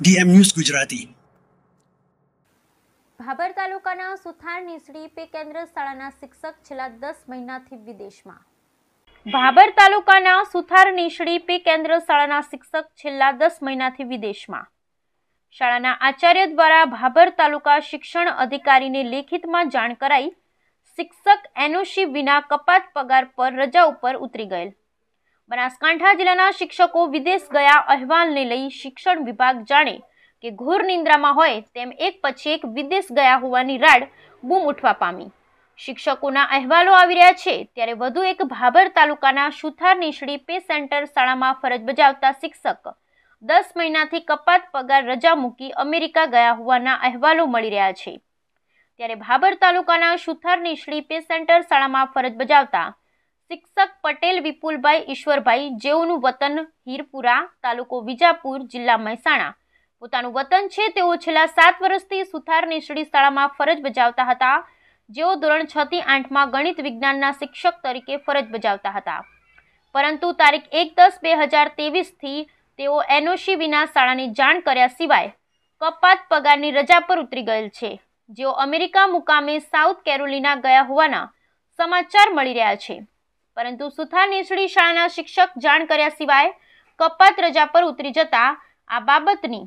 DM news Gujarati. Bhabhar તાલુકાના સુથાર નીસડી pay કેન્દ્ર શાળાના શિક્ષક છેલ્લા 10 મહિનાથી વિદેશમાં। ભાભર તાલુકાના સુથાર નીસડી પે કેન્દ્ર શાળાના શિક્ષક છેલ્લા 10 મહિનાથી વિદેશમાં। શાળાના આચાર્ય દ્વારા ભાભર તાલુકા શિક્ષણ અધિકારીને લેખિતમાં જાણ કરાઈ। શિક્ષક એનઓસી વિના કપાત પગાર પર રજા ઉપર ઉતરી ગયેલ। બનાસકાંઠા જિલ્લાના શિક્ષકો વિદેશ ગયા અહેવાલને લઈ શિક્ષણ વિભાગ જાણે કે ઘોર નિંદ્રામાં હોય તેમ એક પછી એક વિદેશ ગયા હોવાની રાડ બૂમ ઉઠવા પામી। શિક્ષકોના અહેવાલો આવી રહ્યા છે ત્યારે વધુ એક ભાભર તાલુકાના સુથાર નીસડી પે સેન્ટર શાળામાં ફરજ બજાવતા શિક્ષક 10 મહિનાથી કપાત પગાર રજા મૂકી અમેરિકા ગયા હોવાના અહેવાલો મળી રહ્યા છે। ત્યારે ભાભર તાલુકાના સુથાર નીસડી પે સેન્ટર શાળામાં ફરજ બજાવતા શિક્ષક પટેલ વિપુલભાઈ ઈશ્વરભાઈ, જેઓનું વતન હીરપુરા, તાલુકો વિજાપુર, જિલ્લા મહેસાણા પોતાનું વતન છે, તેઓ છેલ્લા 7 વર્ષથી સુથાર નીસડી શાળામાં ફરજ બજાવતા હતા, જેઓ ધોરણ 6 થી 8માં ગણિત વિજ્ઞાનના શિક્ષક તરીકે ફરજ બજાવતા હતા, પરંતુ તારીખ 1/10/2023 થી તેઓ એનઓસી વિના શાળાની જાણ કર્યા સિવાય કપાત પગારની રજા પર ઉતરી ગયેલ છે, જેઓ અમેરિકા મુકામે સાઉથ કેરોલિના ગયા હોવાના સમાચાર મળી રહ્યા છે, પરંતુ સુથાર નીસડી શાળાના શિક્ષક જાણ કર્યા સિવાય કપાત રજા પર ઉતરી જતા આ બાબતની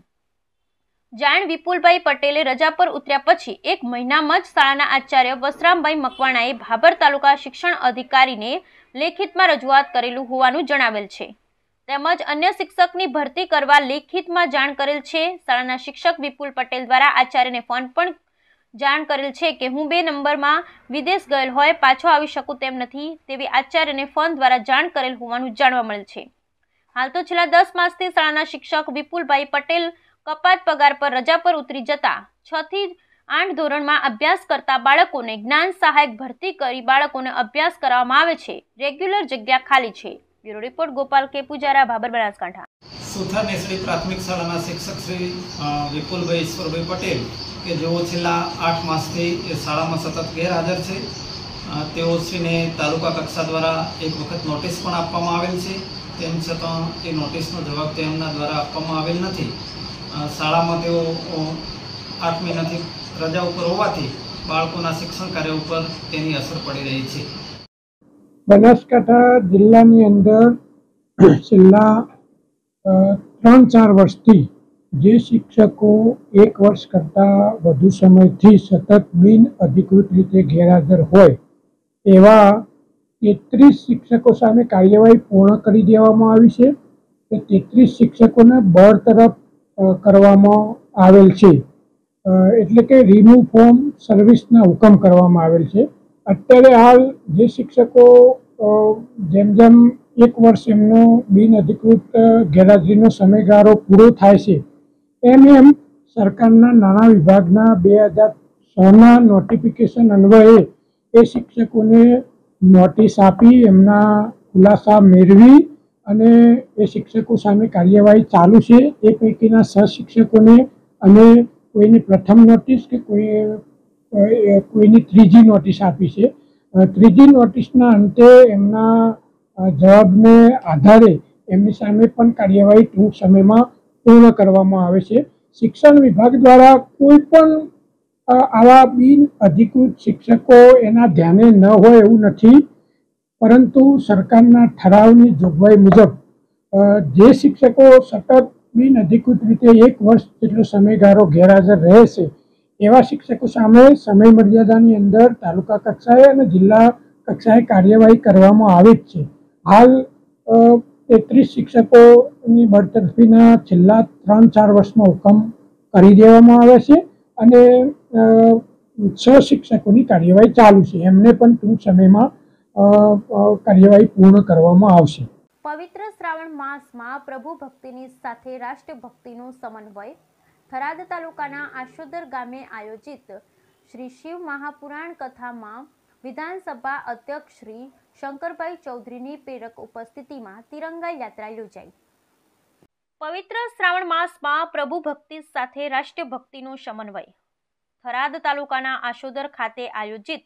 જાણ વિપુલભાઈ પટેલે રજા પર ઉતર્યા પછી 1 મહિનામાં જ શાળાના આચાર્ય વસરામભાઈ મકવાણાએ ભાભર તાલુકા શિક્ષણ અધિકારીને લેખિતમાં રજૂઆત કરેલું હોવાનું જણાવેલ છે, તેમજ અન્ય શિક્ષકની ભરતી કરવા લેખિતમાં જાણ કરેલ છે। શાળાના શિક્ષક વિપુલ પટેલ દ્વારા આચાર્યને ફોન પણ જાણ કરેલ છે કે હું 2 નંબરમાં વિદેશ ગયેલ હોય પાછો આવી શકું તેમ નથી તેવી આચાર્યને ફોન દ્વારા જાણ કરેલ હોવાનું જાણવા મળેલ છે। હાલ તો છેલ્લા 10 માસથી શાળાના શિક્ષક વિપુલભાઈ પટેલ કપાત પગાર પર રજા પર ઉતરી જતા 6 થી 8 ધોરણમાં અભ્યાસ કરતા બાળકોને જ્ઞાન સહાયક ભરતી કરી બાળકોને અભ્યાસ કરાવવામાં આવે છે। રેગ્યુલર જગ્યા ખાલી છે। બ્યુરો રિપોર્ટ ગોપાલ કે પૂજારા, ભાભર, બનાસકાંઠા। સુથાર નીસડી પ્રાથમિક શાળાના શિક્ષક શ્રી વિપુલભાઈ ઈશ્વરભાઈ પટેલ કે જેઓ છેલ્લા 8 માસથી એ શાળામાં સતત ગેરહાજર છે, તેઓ શ્રીને તાલુકા કક્ષા દ્વારા એક વખત નોટિસ પણ આપવામાં આવેલ છે, તેમ છતાં એ નોટિસનો જવાબ તેમના દ્વારા આપવામાં આવેલ નથી। શાળામાં તેઓ 8 મહિનાથી રજા ઉપર હોવાથી બાળકોના શિક્ષણ કાર્ય ઉપર તેની અસર પડી રહી છે। બનાસકાંઠા જિલ્લાની અંદર છેલ્લા 3-4 વર્ષથી જે શિક્ષકો 1 વર્ષ કરતાં વધુ સમયથી સતત બિન અધિકૃત રીતે ગેરહાજર હોય એવા 33 શિક્ષકો સામે કાર્યવાહી પૂર્ણ કરી દેવામાં આવી છે। 33 શિક્ષકોને બરતરફ કરવામાં આવેલ છે, એટલે કે રિમૂવ ફ્રોમ સર્વિસના હુકમ કરવામાં આવેલ છે। અત્યારે હાલ જે શિક્ષકો જેમ જેમ 1 વર્ષ એમનો બિન અધિકૃત ગેરહાજરીનો સમયગાળો પૂરો થાય છે એમ સરકારના નાણાં વિભાગના 2006ના નોટિફિકેશન અન્વયે એ શિક્ષકોને નોટિસ આપી એમના ખુલાસા મેળવી અને એ શિક્ષકો સામે કાર્યવાહી ચાલુ છે। એ પૈકીના 6 શિક્ષકોને અને કોઈની પ્રથમ નોટિસ કે કોઈની 3જી નોટિસ આપી છે। 3જી નોટિસના અંતે એમના જવાબને આધારે એમની સામે પણ કાર્યવાહી ટૂંક સમયમાં પૂર્ણ કરવામાં આવે છે। શિક્ષણ વિભાગ દ્વારા કોઈ પણ આવા બિન અધિકૃત શિક્ષકો એના ધ્યાને ન હોય એવું નથી, પરંતુ સરકારના ઠરાવની જોગવાઈ મુજબ જે શિક્ષકો સતત બિન અધિકૃત રીતે 1 વર્ષ જેટલો સમયગાળો ગેરહાજર રહે છે એવા શિક્ષકો સામે સમય મર્યાદાની અંદર તાલુકા કક્ષાએ અને જિલ્લા કક્ષાએ કાર્યવાહી કરવામાં આવે જ છે। હાલ 33 શિક્ષકોની બરતરફીના છેલ્લા 3-4 વર્ષમાં હુકમ કરી દેવામાં આવે છે અને 6 શિક્ષકોની કાર્યવાહી ચાલુ છે, એમને પણ ટૂંક સમયમાં કાર્યવાહી પૂર્ણ કરવામાં આવશે। પવિત્ર શ્રાવણ માસમાં પ્રભુ ભક્તિની સાથે રાષ્ટ્રભક્તિનો સમન્વય। થરાદ તાલુકાના આશોદર ગામે આયોજિત શ્રી શિવ મહાપુરાણ કથામાં વિધાનસભા અધ્યક્ષ શ્રી શંકરભાઈ ચૌધરીની પ્રેરક ઉપસ્થિતિમાં તિરંગા યાત્રા યોજાઈ। પવિત્ર શ્રાવણ માસમાં પ્રભુ ભક્તિ સાથે રાષ્ટ્રભક્તિનો સમન્વય। થરાદ તાલુકાના આશોદર ખાતે આયોજિત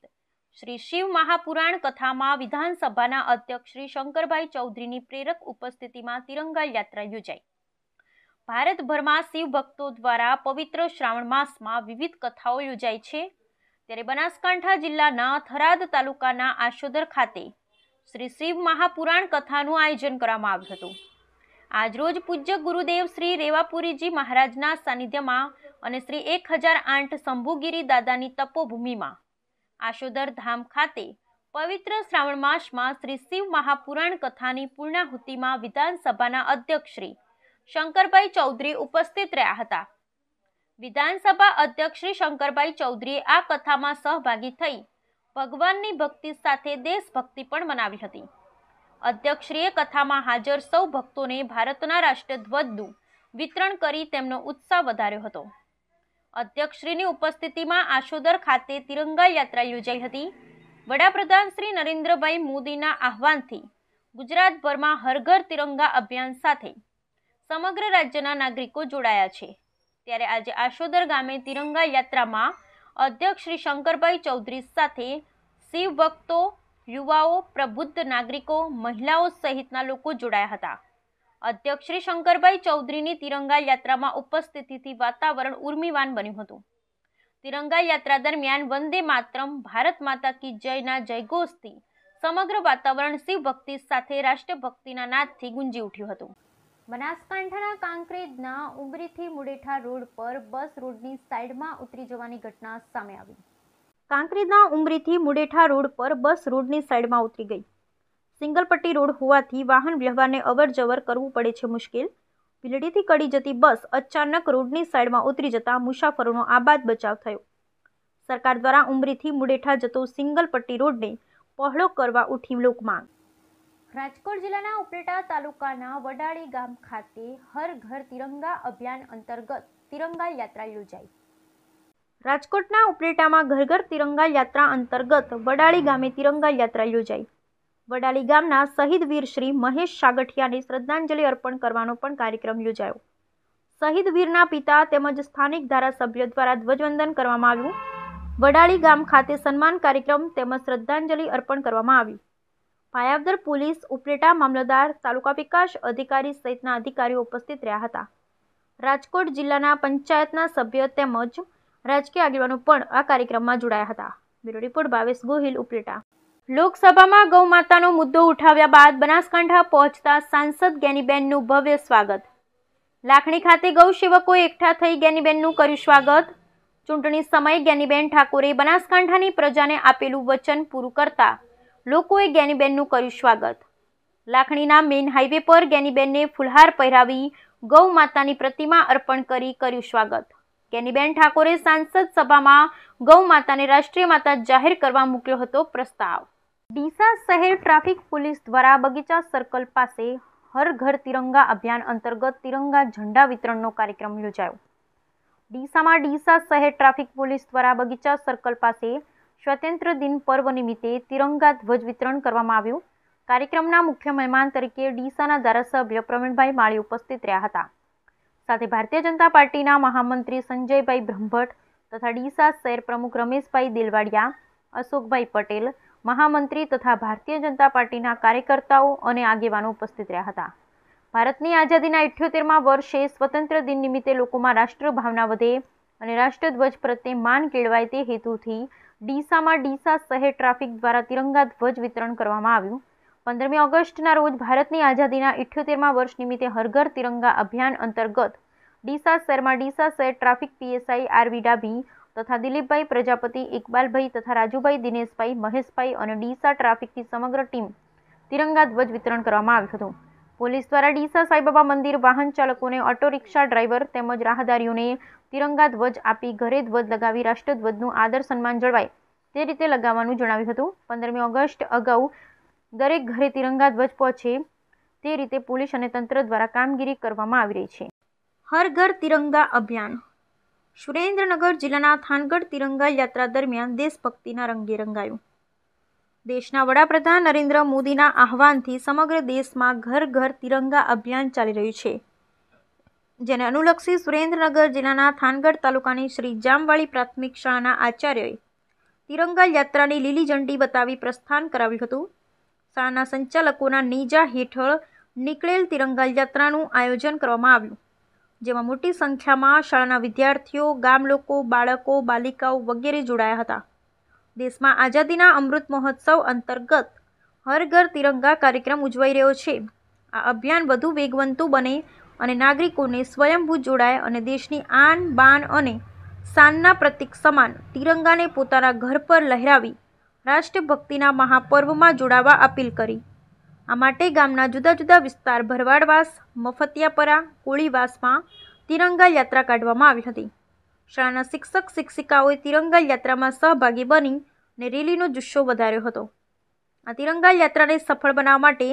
શ્રી શિવ મહાપુરાણ કથામાં વિધાનસભાના અધ્યક્ષ શ્રી શંકરભાઈ ચૌધરીની પ્રેરક ઉપસ્થિતિમાં તિરંગા યાત્રા યોજાઈ। ભારતભરમાં શિવ ભક્તો દ્વારા પવિત્ર શ્રાવણ માસમાં વિવિધ કથાઓ યોજાય છે, ત્યારે બનાસકાંઠા જિલ્લાના થરાદ તાલુકાના આશોદર ખાતે શ્રી શિવ મહાપુરાણ કથાનું આયોજન કરવામાં આવ્યું હતું. આજરોજ પૂજ્ય ગુરુદેવ શ્રી રેવાપુરીજી મહારાજના સાનિધ્યમાં અને શ્રી 1008 શંભુગીરી દાદાની તપોભૂમિમાં આશોદર ધામ ખાતે પવિત્ર શ્રાવણ માસમાં શ્રી શિવ મહાપુરાણ કથાની પૂર્ણાહુતિમાં વિધાનસભાના અધ્યક્ષ શ્રી શંકરભાઈ ચૌધરી ઉપસ્થિત રહ્યા હતા. વિધાનસભા અધ્યક્ષ શ્રી શંકરભાઈ ચૌધરીએ આ કથામાં સહભાગી થઈ ભગવાનની ભક્તિ સાથે દેશભક્તિ પણ મનાવી હતી. અધ્યક્ષશ્રીએ કથામાં હાજર સૌ ભક્તોને ભારતના રાષ્ટ્રધ્વજનું વિતરણ કરી તેમનો ઉત્સાહ વધાર્યો હતો. અધ્યક્ષશ્રીની ઉપસ્થિતિમાં આશોદર ખાતે તિરંગા યાત્રા યોજાઈ હતી. વડાપ્રધાન શ્રી નરેન્દ્રભાઈ મોદીના આહવાનથી ગુજરાતભરમાં હર ઘર તિરંગા અભિયાન સાથે સમગ્ર રાજ્યના નાગરિકો જોડાયા છે. ત્યારે આજે આશોદર ગામે તિરંગા યાત્રામાં અધ્યક્ષ શ્રી શંકરભાઈ ચૌધરી સાથે શિવ ભક્તો, યુવાઓ, પ્રબુદ્ધ નાગરિકો, મહિલાઓ સહિતના લોકો જોડાયા હતા. અધ્યક્ષ શ્રી શંકરભાઈ ચૌધરીની તિરંગા યાત્રામાં ઉપસ્થિતિથી વાતાવરણ ઉર્મિમાન બન્યું હતું. તિરંગા યાત્રા દરમિયાન વંદે માતરમ, ભારત માતા કી જયના જયઘોષથી સમગ્ર વાતાવરણ શિવ ભક્તિ સાથે રાષ્ટ્રભક્તિના નાદથી ગુંજી ઉઠ્યું હતું. બનાસકાંઠાના કાંકરેજના ઉમરીથી મુડેઠા રોડ પર બસ રોડની સાઈડમાં ઉતરી જવાની ઘટના સામે આવી. કાંકરેજના ઉમરીથી મુડેઠા રોડ પર બસ રોડની સાઈડમાં ઉતરી ગઈ. સિંગલ પટ્ટી રોડ હોવાથી વાહન વ્યવહારને અવર જવર કરવું પડે છે મુશ્કેલ. ભીલડીથી કડી જતી બસ અચાનક રોડની સાઈડમાં ઉતરી જતા મુસાફરોનો આબાદ બચાવ થયો. સરકાર દ્વારા ઉમરીથી મુડેઠા જતો સિંગલ પટ્ટી રોડને પહોળો કરવા ઉઠી લોકમાંગ. રાજકોટ જિલ્લાના ઉપલેટા તાલુકાના વડાળી ગામ ખાતે હર ઘર તિરંગા અભિયાન અંતર્ગત તિરંગા યાત્રા યોજાઈ. રાજકોટના ઉપલેટામાં ઘર ઘર તિરંગા યાત્રા અંતર્ગત વડાળી ગામે તિરંગા યાત્રા યોજાઈ. વડાળી ગામના શહીદ વીર શ્રી મહેશ સાગઠિયાને શ્રદ્ધાંજલિ અર્પણ કરવાનો પણ કાર્યક્રમ યોજાયો. શહીદ વીરના પિતા તેમજ સ્થાનિક ધારાસભ્ય દ્વારા ધ્વજવંદન કરવામાં આવ્યું. વડાળી ગામ ખાતે સન્માન કાર્યક્રમ તેમજ શ્રદ્ધાંજલિ અર્પણ કરવામાં આવી. પાયાવદર પોલીસ, ઉપલેટા મામલતદાર, તાલુકા વિકાસ અધિકારી સહિતના અધિકારીઓ ઉપસ્થિત રહ્યા હતા. રાજકોટ જિલ્લાના પંચાયતના સભ્ય તેમજ રાજકીય આગેવાનો પણ આ કાર્યક્રમમાં જોડાયા હતા. Bureau report Bhavesh Gohil, Upleta. લોકસભામાં ગૌ માતાનો મુદ્દો ઉઠાવ્યા બાદ બનાસકાંઠા પહોંચતા સાંસદ ગેનીબેનનું ભવ્ય સ્વાગત. લાખણી ખાતે ગૌ સેવકોએ એકઠા થઈ ગેનીબેનનું કર્યું સ્વાગત. ચૂંટણી સમયે ગેનીબેન ઠાકોરે બનાસકાંઠાની પ્રજાને આપેલું વચન પૂરું કરતા લોકોએ ગેનીબેનનું કર્યું સ્વાગત. લાખણીના મેઇન હાઈવે પર ગેનીબેનને ફુલહાર પહેરાવી ગૌ માતાની પ્રતિમા અર્પણ કરી કર્યું સ્વાગત. ગેનીબેન ઠાકોરે સાંસદ સભામાં ગૌ માતાને રાષ્ટ્રીય માતા જાહેર કરવા મૂક્યો હતો પ્રસ્તાવ. ડીસા શહેર ટ્રાફિક પોલીસ દ્વારા બગીચા સર્કલ પાસે હર ઘર તિરંગા અભિયાન અંતર્ગત તિરંગા ઝંડા વિતરણનો કાર્યક્રમ યોજાયો. ડીસામાં ડીસા શહેર ટ્રાફિક પોલીસ દ્વારા બગીચા સર્કલ પાસે સ્વતંત્ર દિન પર્વ નિમિત્તે તિરંગા ધ્વજ વિતરણ કરવામાં આવ્યું. કાર્યક્રમના મુખ્ય મહેમાન તરીકે ડીસાના ધારાસભ્ય પ્રવીણભાઈ માળી ઉપસ્થિત રહ્યા હતા. સાથે ભારતીય જનતા પાર્ટીના મહામંત્રી સંજયભાઈ બ્રહ્મભટ્ટ તથા ડીસા શહેર પ્રમુખ રમેશભાઈ દેલવાડિયા, અશોકભાઈ પટેલ, મહામંત્રી તથા ભારતીય જનતા પાર્ટીના કાર્યકર્તાઓ અને આગેવાનો ઉપસ્થિત રહ્યા હતા. ભારતની આઝાદીના 78મા વર્ષે સ્વતંત્ર દિન નિમિત્તે લોકોમાં રાષ્ટ્રભાવના વધે અને રાષ્ટ્રધ્વજ પ્રત્યે માન કેળવાય તે હેતુથી ડીસામાં ડીસા શહેર ટ્રાફિક દ્વારા તિરંગા ધ્વજ વિતરણ કરવામાં આવ્યું. 15મી ઓગસ્ટના રોજ ભારતની આઝાદીના 78મા વર્ષ નિમિત્તે હર ઘર તિરંગા અભિયાન અંતર્ગત ડીસા શહેરમાં ડીસા શહેર ટ્રાફિક પીએસઆઈ આરવી ડાભી તથા દિલીપભાઈ પ્રજાપતિ, ઇકબાલભાઈ તથા રાજુભાઈ, દિનેશભાઈ, મહેશભાઈ અને ડીસા ટ્રાફિકની સમગ્ર ટીમ તિરંગા ધ્વજ વિતરણ કરવામાં આવ્યું હતું. પોલીસ દ્વારા ડીસા સાંઈબાબા મંદિર વાહન ચાલકોને, ઓટો રિક્ષા ડ્રાઈવર તેમજ રાહદારીઓને તિરંગા ધ્વજ આપી ઘરે ધ્વજ લગાવી રાષ્ટ્રધ્વજનું આદર સન્માન જળવાય તે રીતે લગાવવાનું જણાવ્યું હતું. 15મી ઓગસ્ટ અગાઉ દરેક ઘરે તિરંગા ધ્વજ પહોંચે તે રીતે પોલીસ અને તંત્ર દ્વારા કામગીરી કરવામાં આવી રહી છે. હર ઘર તિરંગા અભિયાન. સુરેન્દ્રનગર જિલ્લાના થાનગઢ તિરંગા યાત્રા દરમિયાન દેશભક્તિના રંગે રંગાયું. દેશના વડાપ્રધાન નરેન્દ્ર મોદીના આહવાનથી સમગ્ર દેશમાં ઘર ઘર તિરંગા અભિયાન ચાલી રહ્યું છે, જેને અનુલક્ષી સુરેન્દ્રનગર જિલ્લાના થાનગઢ તાલુકાની શ્રી જામવાળી પ્રાથમિક શાળાના આચાર્યએ તિરંગા યાત્રાની લીલી ઝંડી બતાવી પ્રસ્થાન કરાવ્યું હતું. શાળાના સંચાલકોના નેજા હેઠળ નીકળેલ તિરંગા યાત્રાનું આયોજન કરવામાં આવ્યું. જેમાં મોટી સંખ્યામાં શાળાના વિદ્યાર્થીઓ, ગામ લોકો, બાળકો, બાલિકાઓ વગેરે જોડાયા હતા. દેશમાં આઝાદીના અમૃત મહોત્સવ અંતર્ગત હર ઘર તિરંગા કાર્યક્રમ ઉજવાઈ રહ્યો છે. આ અભિયાન વધુ વેગવંતું બને અને નાગરિકોને સ્વયંભૂ જોડાય અને દેશની આન, બાન અને શાનના પ્રતીક સમાન તિરંગાને પોતાના ઘર પર લહેરાવી રાષ્ટ્રભક્તિના મહાપર્વમાં જોડાવા અપીલ કરી. આ માટે ગામના જુદા જુદા વિસ્તાર ભરવાડવાસ, મફતિયાપરા, કોળીવાસમાં તિરંગા યાત્રા કાઢવામાં આવી હતી. શાળાના શિક્ષક શિક્ષિકાઓએ તિરંગા યાત્રામાં સહભાગી બની અને રેલીનો જુસ્સો વધાર્યો હતો. આ તિરંગા યાત્રાને સફળ બનાવવા માટે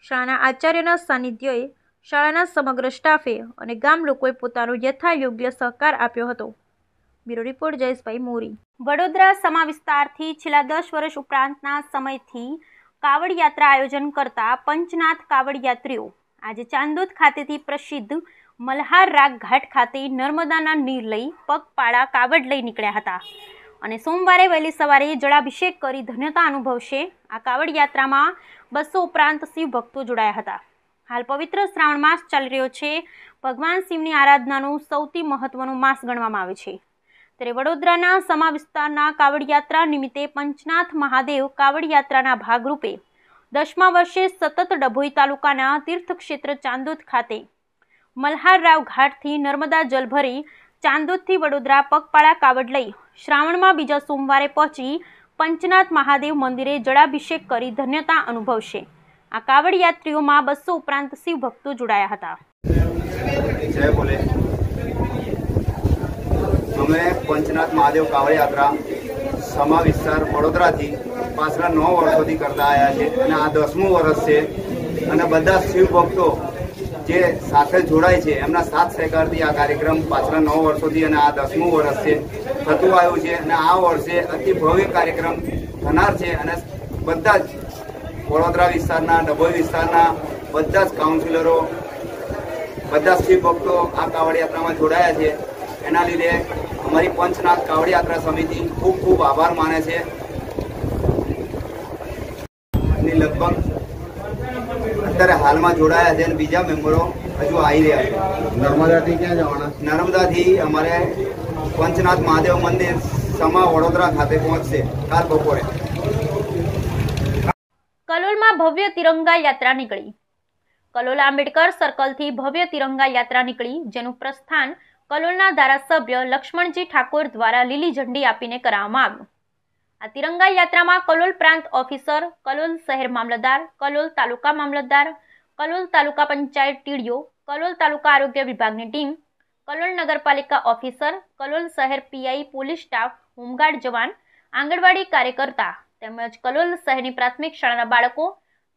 શાળાના આચાર્યના સાનિધ્યએ શાળાના સમગ્ર સ્ટાફે અને ગામ લોકોએ પોતાનો યથાયોગ્ય સહકાર આપ્યો હતો. બ્યુરો રિપોર્ટ જયેશભાઈ મોરી. વડોદરા સમા વિસ્તારથી છેલ્લા 10 વર્ષ ઉપરાંતના સમયથી કાવડ યાત્રા આયોજન કરતા પંચનાથ કાવડ યાત્રીઓ આજે ચાંદોદ ખાતેથી પ્રસિદ્ધ મલ્હાર રાગ ઘાટ ખાતે નર્મદાના નીર લઈ પગપાળા કાવડ લઈ નીકળ્યા હતા અને સોમવારે વહેલી સવારે જળાભિષેક કરી ધન્યતા અનુભવશે. આ કાવડ યાત્રામાં 200 ઉપરાંત શિવ ભક્તો જોડાયા હતા. હાલ પવિત્ર શ્રાવણ માસ ચાલી રહ્યો છે. ભગવાન શિવની આરાધનાનો સૌથી મહત્વનો માસ ગણવામાં આવે છે. ત્યારે વડોદરાના સમા વિસ્તારના કાવડ યાત્રા નિમિત્તે પંચનાથ મહાદેવ કાવડ યાત્રાના ભાગરૂપે 10મા વર્ષે સતત ડભોઈ તાલુકાના તીર્થક્ષેત્ર ચાંદોદ ખાતે મલ્હારરાવ ઘાટથી નર્મદા જલ ભરી ચાંદોદથી વડોદરા પગપાળા કાવડ લઈ શ્રાવણમાં બીજા સોમવારે પહોંચી પંચનાથ મહાદેવ મંદિરે જળાભિષેક કરી ધન્યતા અનુભવશે. આ કાવડ યાત્રીઓમાં 200 ઉપરાંત શિવ ભક્તો જોડાયા હતા. જય બોલે. અમે પંચનાથ મહાદેવ કાવડ યાત્રા સમા વિસ્તાર વડોદરાથી પાછલા 9 વર્ષોથી કરતા આવ્યા છે અને આ 10મું વર્ષ છે અને બધા શિવ ભક્તો જે સાથે જોડાય છે એમના સાથ સહકારથી આ કાર્યક્રમ પાછલા 9 વર્ષોથી અને આ 10મું વર્ષ છે થતું આવ્યું છે અને આ વર્ષે અતિ ભવ્ય કાર્યક્રમ થનાર છે અને બધા જ વડોદરા વિસ્તારના, ડભોઈ વિસ્તારના બધા જ કાઉન્સિલરો, બધા શિવ ભક્તો આ કાવડ યાત્રામાં જોડાયા છે. એના લીધે અમારી પંચનાથ કાવડ યાત્રા સમિતિ ખૂબ ખૂબ આભાર માને છે. લગભગ અત્યારે હાલમાં જોડાયા છે અને બીજા મેમ્બરો હજુ આવી રહ્યા છે. નર્મદાથી ક્યાં જવાના? નર્મદાથી અમારે પંચનાથ મહાદેવ મંદિર સમા વડોદરા ખાતે પહોંચશે કાલ બપોરે. કલોલમાં ભવ્ય તિરંગા યાત્રા નીકળી. કલોલ આંબેડકર સર્કલથી ભવ્ય તિરંગા યાત્રા નીકળી, જેનું પ્રસ્થાન કલોલના ધારાસભ્ય લક્ષ્મણજી ઠાકોર દ્વારા લીલી ઝંડી આપીને કરાવવામાં આવ્યું. આ તિરંગા યાત્રામાં કલોલ પ્રાંત ઓફિસર, કલોલ શહેર મામલતદાર, કલોલ તાલુકા મામલતદાર, કલોલ તાલુકા પંચાયત ટીડીઓ, કલોલ તાલુકા આરોગ્ય વિભાગની ટીમ, કલોલ નગરપાલિકા ઓફિસર, કલોલ શહેર પીઆઈ, પોલીસ સ્ટાફ, હોમગાર્ડ જવાન, આંગણવાડી કાર્યકર્તા તેમજ કલોલ શહેરની પ્રાથમિક શાળાના બાળકો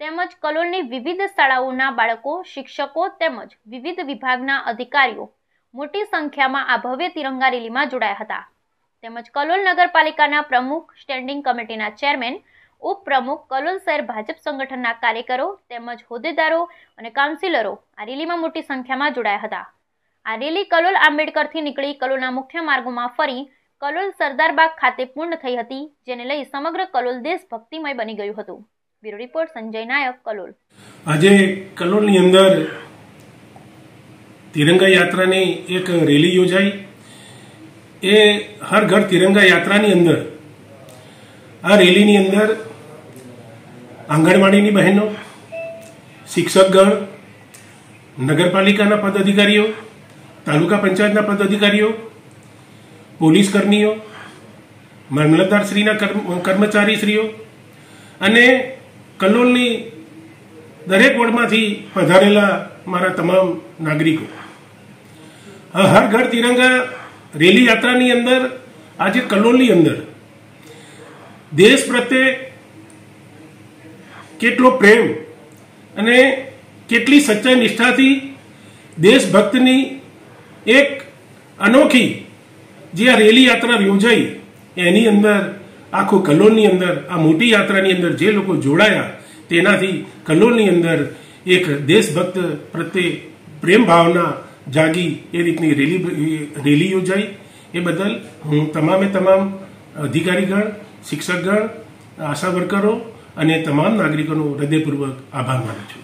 તેમજ કલોલની વિવિધ શાળાઓના બાળકો, શિક્ષકો તેમજ વિવિધ વિભાગના અધિકારીઓ મોટી સંખ્યામાં આ ભવ્ય તિરંગા રેલીમાં જોડાયા હતા. તેમજ કલોલ નગરપાલિકાના પ્રમુખ, સ્ટેન્ડિંગ કમિટીના ચેરમેન, ઉપપ્રમુખ, કલોલ શહેર ભાજપ સંગઠનના કાર્યકરો તેમજ હોદ્દેદારો અને કાઉન્સિલરો આ રેલીમાં મોટી સંખ્યામાં જોડાયા હતા. આ રેલી કલોલ આંબેડકરથી નીકળી કલોલના મુખ્ય માર્ગોમાં ફરી કલોલ સરદારબાગ ખાતે પૂર્ણ થઈ હતી, જેને લઈ સમગ્ર કલોલ દેશભક્તિમય બની ગયું હતું. બ્યુરો રિપોર્ટ સંજય નાયક, કલોલ. આજે કલોલની અંદર તિરંગા યાત્રાની એક રેલી યોજાઈ. એ હર ઘર તિરંગા યાત્રાની અંદર આ રેલીની અંદર આંગણવાડીની બહેનો, શિક્ષકગણ, નગરપાલિકાના પદ અધિકારીઓ, તાલુકા પંચાયતના પદ અધિકારીઓ, પોલીસ કર્મીઓ, મામલતદારશ્રીના કર્મચારીશ્રીઓ અને કલોલની દરેક વોર્ડમાંથી પધારેલા મારા તમામ નાગરિકો હર ઘર તિરંગા રેલી યાત્રાની અંદર આજે કલોલની અંદર દેશ પ્રત્યે કેટલો પ્રેમ અને કેટલી સચ્ચાઈ નિષ્ઠાથી દેશભક્તની એક અનોખી જે આ રેલી યાત્રા યોજાઈ એની અંદર આખું કલોલની અંદર આ મોટી યાત્રાની અંદર જે લોકો જોડાયા તેનાથી કલોલની અંદર એક દેશભક્ત પ્રત્યે પ્રેમ ભાવના જાગી એ રીતની રેલી યોજાઈ. એ બદલ હું તમામ અધિકારીગણ, શિક્ષકગણ, આશા વર્કરો અને તમામ નાગરિકોનો હૃદયપૂર્વક આભાર માનું છું.